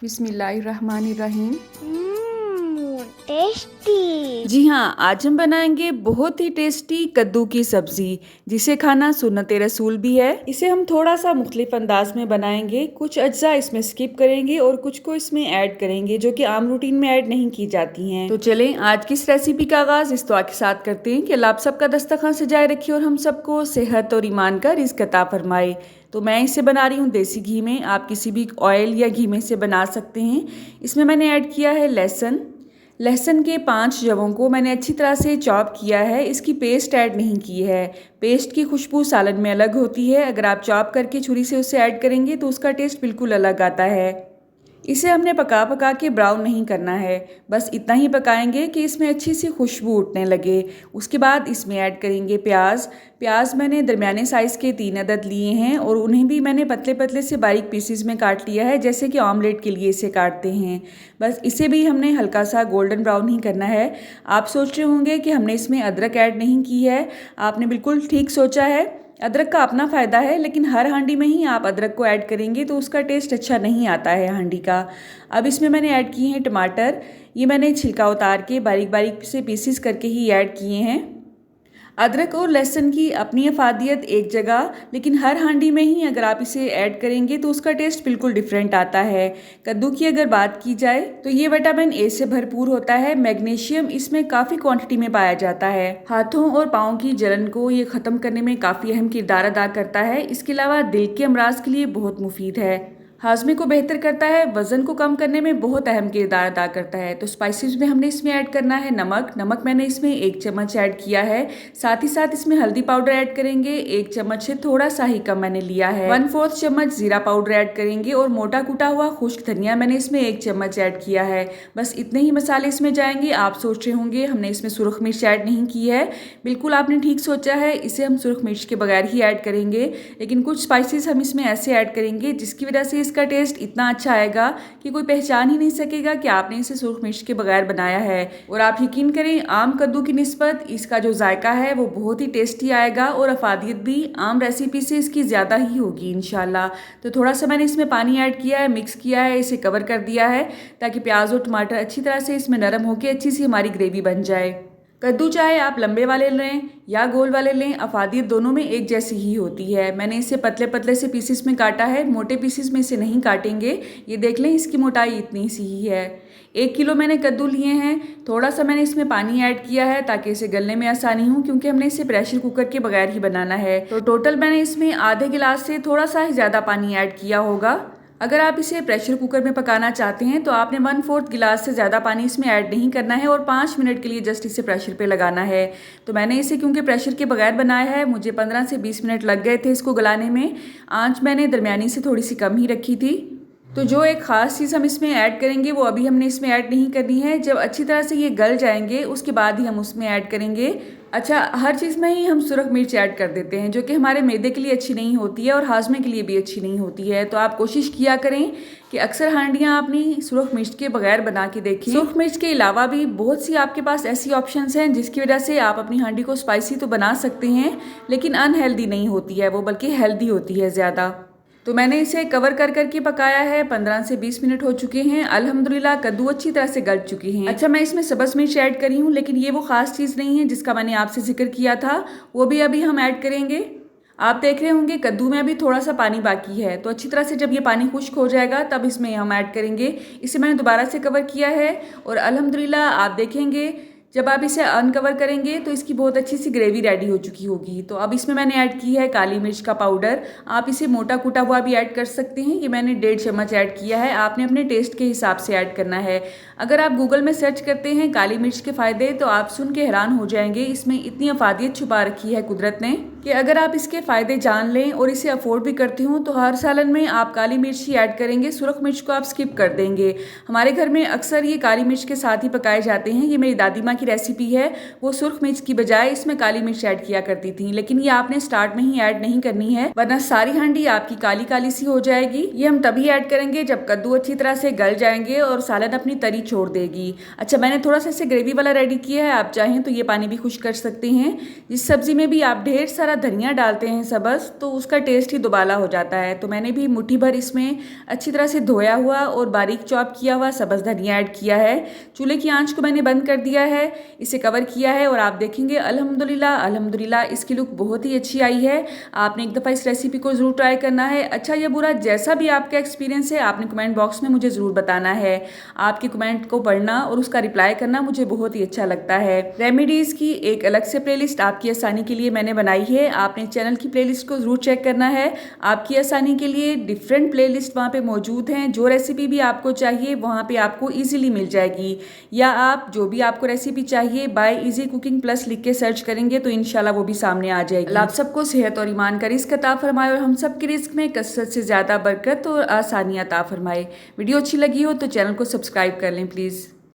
बिस्मिल्लाहिर्रहमानिर्रहीम। टेस्टी। जी हाँ, आज हम बनाएंगे बहुत ही टेस्टी कद्दू की सब्जी, जिसे खाना सुन्नत रसूल भी है। इसे हम थोड़ा सा मुख्तलिफ अंदाज में बनाएंगे। कुछ अज्जा इसमें स्किप करेंगे और कुछ को इसमें ऐड करेंगे जो कि आम रूटीन में ऐड नहीं की जाती हैं। तो चलें आज की इस रेसिपी का आगाज इस दुआ के साथ करते हैं कि अल्लाह आप सबका दस्तरखान सजाए रखे और हम सबको सेहत और ईमान का रिज़्क अता फरमाए। तो मैं इसे बना रही हूँ देसी घी में, आप किसी भी ऑयल या घी में से बना सकते हैं। इसमें मैंने ऐड किया है लहसुन के 5 जवों को मैंने अच्छी तरह से चॉप किया है। इसकी पेस्ट ऐड नहीं की है। पेस्ट की खुशबू सालन में अलग होती है। अगर आप चॉप करके छुरी से उसे ऐड करेंगे तो उसका टेस्ट बिल्कुल अलग आता है। इसे हमने पका पका के ब्राउन नहीं करना है, बस इतना ही पकाएंगे कि इसमें अच्छी सी खुशबू उठने लगे। उसके बाद इसमें ऐड करेंगे प्याज मैंने दरमियाने साइज़ के 3 अदद लिए हैं और उन्हें भी मैंने पतले पतले से बारीक पीसेस में काट लिया है, जैसे कि ऑमलेट के लिए इसे काटते हैं। बस इसे भी हमने हल्का सा गोल्डन ब्राउन ही करना है। आप सोच रहे होंगे कि हमने इसमें अदरक ऐड नहीं की है। आपने बिल्कुल ठीक सोचा है। अदरक का अपना फ़ायदा है, लेकिन हर हांडी में ही आप अदरक को ऐड करेंगे तो उसका टेस्ट अच्छा नहीं आता है हांडी का। अब इसमें मैंने ऐड किए हैं टमाटर। ये मैंने छिलका उतार के बारीक बारीक से पीसेस करके ही ऐड किए हैं। अदरक और लहसुन की अपनी अफादियत एक जगह, लेकिन हर हांडी में ही अगर आप इसे ऐड करेंगे तो उसका टेस्ट बिल्कुल डिफरेंट आता है। कद्दू की अगर बात की जाए तो ये विटामिन ए से भरपूर होता है। मैग्नीशियम इसमें काफ़ी क्वांटिटी में पाया जाता है। हाथों और पाँव की जलन को ये ख़त्म करने में काफ़ी अहम किरदार अदा करता है। इसके अलावा दिल के अमराज के लिए बहुत मुफीद है। हाजमे को बेहतर करता है। वज़न को कम करने में बहुत अहम किरदार अदा करता है। तो स्पाइसेस में हमने इसमें ऐड करना है नमक मैंने इसमें 1 चम्मच ऐड किया है। साथ ही साथ इसमें हल्दी पाउडर ऐड करेंगे, 1 चम्मच से थोड़ा सा ही कम मैंने लिया है। 1/4 चम्मच जीरा पाउडर ऐड करेंगे और मोटा कूटा हुआ खुश्क धनिया मैंने इसमें 1 चम्मच ऐड किया है। बस इतने ही मसाले इसमें जाएंगे। आप सोच रहे होंगे हमने इसमें सुरख मिर्च ऐड नहीं की है। बिल्कुल आपने ठीक सोचा है, इसे हम सुरख मिर्च के बगैर ही ऐड करेंगे, लेकिन कुछ स्पाइसेस हम इसमें ऐसे ऐड करेंगे जिसकी वजह से इसका टेस्ट इतना अच्छा आएगा कि कोई पहचान ही नहीं सकेगा कि आपने इसे सुर्ख मिर्च के बगैर बनाया है। और आप यकीन करें, आम कद्दू की निस्बत इसका जो जायका है वो बहुत ही टेस्टी आएगा और अफादियत भी आम रेसिपी से इसकी ज़्यादा ही होगी इंशाल्लाह। तो थोड़ा सा मैंने इसमें पानी ऐड किया है, मिक्स किया है, इसे कवर कर दिया है ताकि प्याज और टमाटर अच्छी तरह से इसमें नरम होकर अच्छी सी हमारी ग्रेवी बन जाए। कद्दू चाहे आप लंबे वाले लें या गोल वाले लें, अफादियत दोनों में एक जैसी ही होती है। मैंने इसे पतले पतले से पीसेस में काटा है, मोटे पीसेस में इसे नहीं काटेंगे। ये देख लें, इसकी मोटाई इतनी सी ही है। 1 किलो मैंने कद्दू लिए हैं। थोड़ा सा मैंने इसमें पानी ऐड किया है ताकि इसे गलने में आसानी हो, क्योंकि हमने इसे प्रेशर कुकर के बगैर ही बनाना है। तो टोटल मैंने इसमें आधे गिलास से थोड़ा सा ही ज़्यादा पानी ऐड किया होगा। अगर आप इसे प्रेशर कुकर में पकाना चाहते हैं तो आपने 1/4 गिलास से ज़्यादा पानी इसमें ऐड नहीं करना है और 5 मिनट के लिए जस्ट इसे प्रेशर पे लगाना है। तो मैंने इसे क्योंकि प्रेशर के बगैर बनाया है, मुझे 15 से 20 मिनट लग गए थे इसको गलाने में। आंच मैंने दरमियानी से थोड़ी सी कम ही रखी थी। तो जो एक ख़ास चीज़ हम इसमें ऐड करेंगे वो अभी हमने इसमें ऐड नहीं करनी है। जब अच्छी तरह से ये गल जाएंगे उसके बाद ही हम उसमें ऐड करेंगे। अच्छा, हर चीज़ में ही हम सुरख मिर्च ऐड कर देते हैं, जो कि हमारे मैदे के लिए अच्छी नहीं होती है और हाजमे के लिए भी अच्छी नहीं होती है। तो आप कोशिश किया करें कि अक्सर हांडियाँ अपनी सुरख मिर्च के बगैर बना के देखें। सुरख मिर्च के अलावा भी बहुत सी आपके पास ऐसी ऑप्शंस हैं जिसकी वजह से आप अपनी हांडी को स्पाइसी तो बना सकते हैं, लेकिन अनहेल्दी नहीं होती है वो, बल्कि हेल्दी होती है ज़्यादा। तो मैंने इसे कवर कर करके पकाया है। 15 से 20 मिनट हो चुके हैं। अल्हम्दुलिल्लाह कद्दू अच्छी तरह से गल चुके हैं। अच्छा, मैं इसमें सब्ज़ मिर्च ऐड करी हूँ, लेकिन ये वो ख़ास चीज़ नहीं है जिसका मैंने आपसे जिक्र किया था, वो भी अभी हम ऐड करेंगे। आप देख रहे होंगे कद्दू में अभी थोड़ा सा पानी बाकी है, तो अच्छी तरह से जब ये पानी खुश्क हो जाएगा तब इसमें हम ऐड करेंगे। इसे मैंने दोबारा से कवर किया है और अल्हम्दुलिल्लाह आप देखेंगे जब आप इसे अनकवर करेंगे तो इसकी बहुत अच्छी सी ग्रेवी रेडी हो चुकी होगी। तो अब इसमें मैंने ऐड की है काली मिर्च का पाउडर। आप इसे मोटा कूटा हुआ भी ऐड कर सकते हैं। ये मैंने 1.5 चम्मच ऐड किया है। आपने अपने टेस्ट के हिसाब से ऐड करना है। अगर आप गूगल में सर्च करते हैं काली मिर्च के फ़ायदे तो आप सुन के हैरान हो जाएंगे। इसमें इतनी अफादियत छुपा रखी है कुदरत ने कि अगर आप इसके फ़ायदे जान लें और इसे अफोर्ड भी करते हो तो हर सालन में आप काली मिर्च ही ऐड करेंगे, सुरख मिर्च को आप स्किप कर देंगे। हमारे घर में अक्सर ये काली मिर्च के साथ ही पकाए जाते हैं। ये मेरी दादी माँ की रेसिपी है वो सुर्ख मिर्च की बजाय इसमें काली मिर्च ऐड किया करती थी, लेकिन ये आपने स्टार्ट में ही ऐड नहीं करनी है वरना सारी हांडी आपकी काली काली सी हो जाएगी। ये हम तभी ऐड करेंगे जब कद्दू अच्छी तरह से गल जाएंगे और सालन अपनी तरी छोड़ देगी। अच्छा, मैंने थोड़ा सा इसे ग्रेवी वाला रेडी किया है, आप चाहें तो ये पानी भी खुश कर सकते हैं। इस सब्जी में भी आप ढेर सारा धनिया डालते हैं सबस, तो उसका टेस्ट ही दुबाला हो जाता है। तो मैंने भी मुट्ठी भर इसमें अच्छी तरह से धोया हुआ और बारीक चॉप किया हुआ सबस धनिया ऐड किया है। चूल्हे की आंच को मैंने बंद कर दिया है, इसे कवर किया है और आप देखेंगे अल्हम्दुलिल्लाह अल्हम्दुलिल्लाह इसकी लुक बहुत ही अच्छी आई है। आपने एक दफ़ा इस रेसिपी को ज़रूर ट्राई करना है। अच्छा या बुरा जैसा भी आपका एक्सपीरियंस है आपने कमेंट बॉक्स में मुझे ज़रूर बताना है। आपके कमेंट को पढ़ना और उसका रिप्लाई करना मुझे बहुत ही अच्छा लगता है। रेमेडीज़ की एक अलग से प्लेलिस्ट आपकी आसानी के लिए मैंने बनाई है, आपने चैनल की प्लेलिस्ट को ज़रूर चेक करना है। आपकी आसानी के लिए डिफरेंट प्लेलिस्ट वहाँ पे मौजूद हैं, जो रेसिपी भी आपको चाहिए वहाँ पे आपको इजीली मिल जाएगी। या आप जो भी आपको रेसिपी चाहिए बाय इजी कुकिंग प्लस लिख के सर्च करेंगे तो इंशाल्लाह वो भी सामने आ जाएगी। आप सबको सेहत और ईमान का रिज़्क अता फरमाए और हम सब के रिज़्क में कसरत से ज़्यादा बरकत और आसानी अता फरमाए। वीडियो अच्छी लगी हो तो चैनल को सब्सक्राइब कर लें प्लीज़।